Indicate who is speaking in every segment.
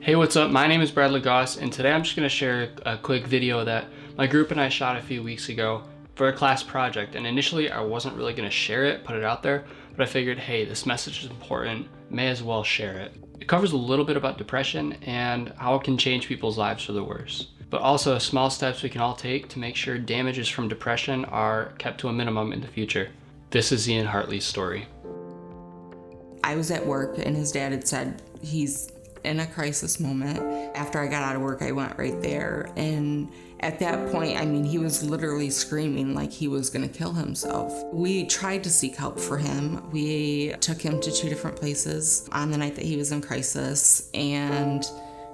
Speaker 1: Hey, what's up? My name is Bradley Goss, and today I'm just going to share a quick video that my group and I shot a few weeks ago for a class project. And initially, I wasn't really going to share it, put it out there, but I figured, hey, this message is important, may as well share it. It covers a little bit about depression and how it can change people's lives for the worse, but also small steps we can all take to make sure damages from depression are kept to a minimum in the future. This is Ian Hartley's story.
Speaker 2: I was at work and his dad had said he's in a crisis moment. After I got out of work, I went right there. And at that point, he was literally screaming like he was gonna kill himself. We tried to seek help for him. We took him to 2 different places on the night that he was in crisis, and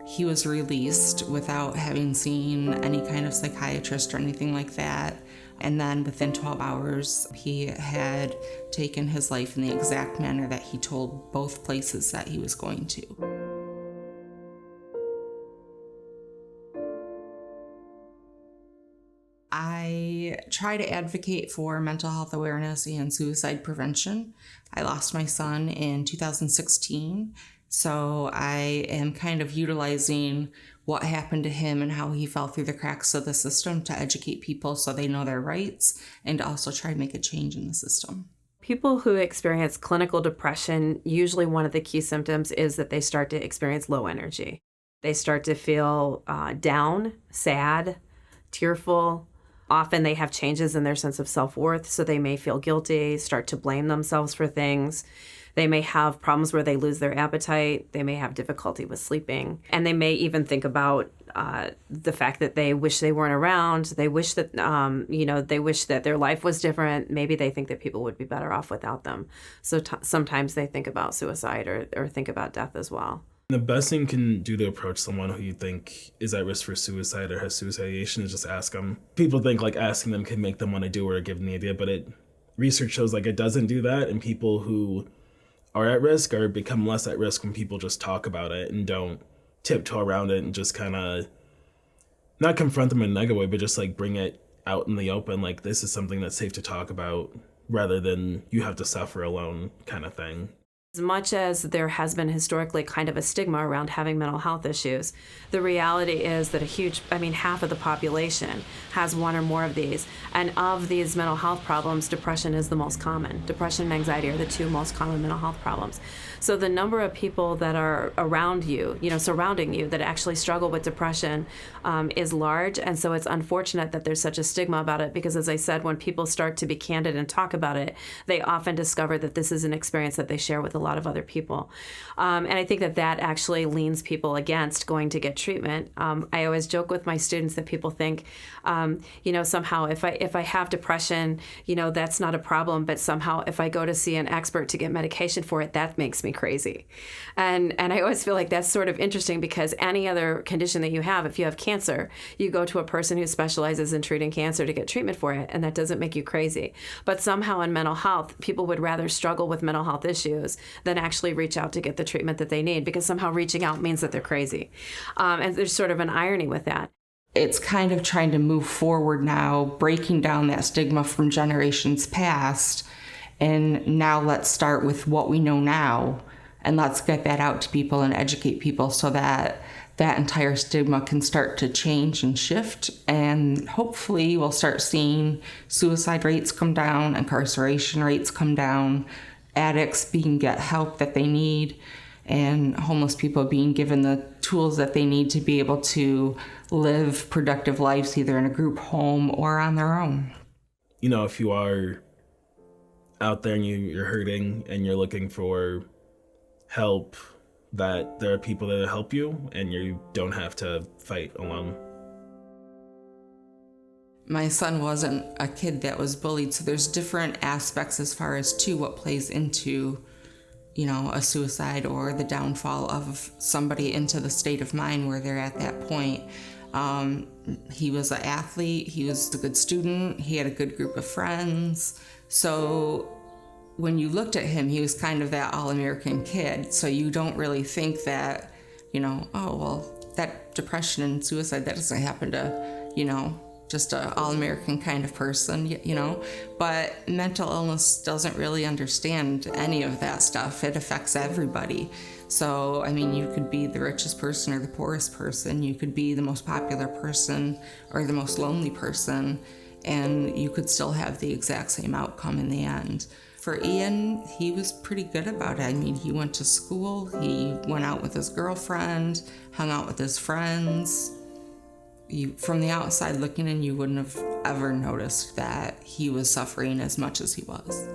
Speaker 2: he was released without having seen any kind of psychiatrist or anything like that. And then within 12 hours, he had taken his life in the exact manner that he told both places that he was going to. I try to advocate for mental health awareness and suicide prevention. I lost my son in 2016, so I am kind of utilizing what happened to him and how he fell through the cracks of the system to educate people so they know their rights and to also try to make a change in the system.
Speaker 3: People who experience clinical depression, usually one of the key symptoms is that they start to experience low energy. They start to feel down, sad, tearful. Often they have changes in their sense of self-worth, so they may feel guilty, start to blame themselves for things. They may have problems where they lose their appetite. They may have difficulty with sleeping. And they may even think about the fact that they wish they weren't around. They wish that, they wish that their life was different. Maybe they think that people would be better off without them. So sometimes they think about suicide or think about death as well.
Speaker 4: The best thing you can do to approach someone who you think is at risk for suicide or has suicidation is just ask them. People think like asking them can make them want to do or give them the idea, but research shows like it doesn't do that, and people who are at risk or become less at risk when people just talk about it and don't tiptoe around it and just kind of not confront them in a negative way, but just like bring it out in the open. Like, this is something that's safe to talk about rather than you have to suffer alone kind of thing.
Speaker 3: As much as there has been historically kind of a stigma around having mental health issues, the reality is that half of the population has one or more of these. And of these mental health problems, depression is the most common. Depression and anxiety are the 2 most common mental health problems. So the number of people that are around you, surrounding you, that actually struggle with depression is large. And so it's unfortunate that there's such a stigma about it, because as I said, when people start to be candid and talk about it, they often discover that this is an experience that they share with a lot of other people. And I think that actually leans people against going to get treatment. I always joke with my students that people think, somehow if I have depression, that's not a problem, but somehow if I go to see an expert to get medication for it, that makes me crazy. And I always feel like that's sort of interesting, because any other condition that you have, if you have cancer, you go to a person who specializes in treating cancer to get treatment for it, and that doesn't make you crazy. But somehow in mental health, people would rather struggle with mental health issues than actually reach out to get the treatment that they need, because somehow reaching out means that they're crazy. And there's sort of an irony with that.
Speaker 2: It's kind of trying to move forward now, breaking down that stigma from generations past. And now let's start with what we know now, and let's get that out to people and educate people so that that entire stigma can start to change and shift. And hopefully we'll start seeing suicide rates come down, incarceration rates come down, addicts get help that they need, and homeless people being given the tools that they need to be able to live productive lives, either in a group home or on their own.
Speaker 4: If you are out there and you're hurting and you're looking for help, that there are people that help you and you don't have to fight alone.
Speaker 2: My son wasn't a kid that was bullied, so there's different aspects as far as to what plays into, a suicide or the downfall of somebody into the state of mind where they're at that point. He was an athlete, he was a good student, he had a good group of friends. So when you looked at him, he was kind of that all-American kid. So you don't really think that, that depression and suicide, that doesn't happen to, just a all-American kind of person, but mental illness doesn't really understand any of that stuff. It affects everybody. So, I mean, you could be the richest person or the poorest person. You could be the most popular person or the most lonely person, and you could still have the exact same outcome in the end. For Ian, he was pretty good about it. I mean, he went to school, he went out with his girlfriend, hung out with his friends. From the outside looking in, you wouldn't have ever noticed that he was suffering as much as he was.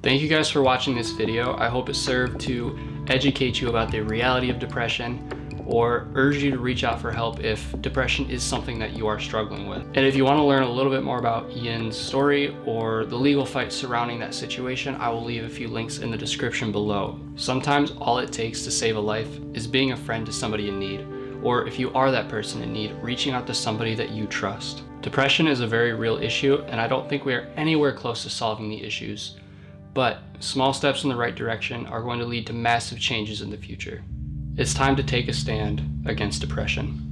Speaker 1: Thank you guys for watching this video. I hope it served to educate you about the reality of depression or urge you to reach out for help if depression is something that you are struggling with. And if you want to learn a little bit more about Ian's story or the legal fight surrounding that situation, I will leave a few links in the description below. Sometimes all it takes to save a life is being a friend to somebody in need, or if you are that person in need, reaching out to somebody that you trust. Depression is a very real issue, and I don't think we are anywhere close to solving the issues. But small steps in the right direction are going to lead to massive changes in the future. It's time to take a stand against depression.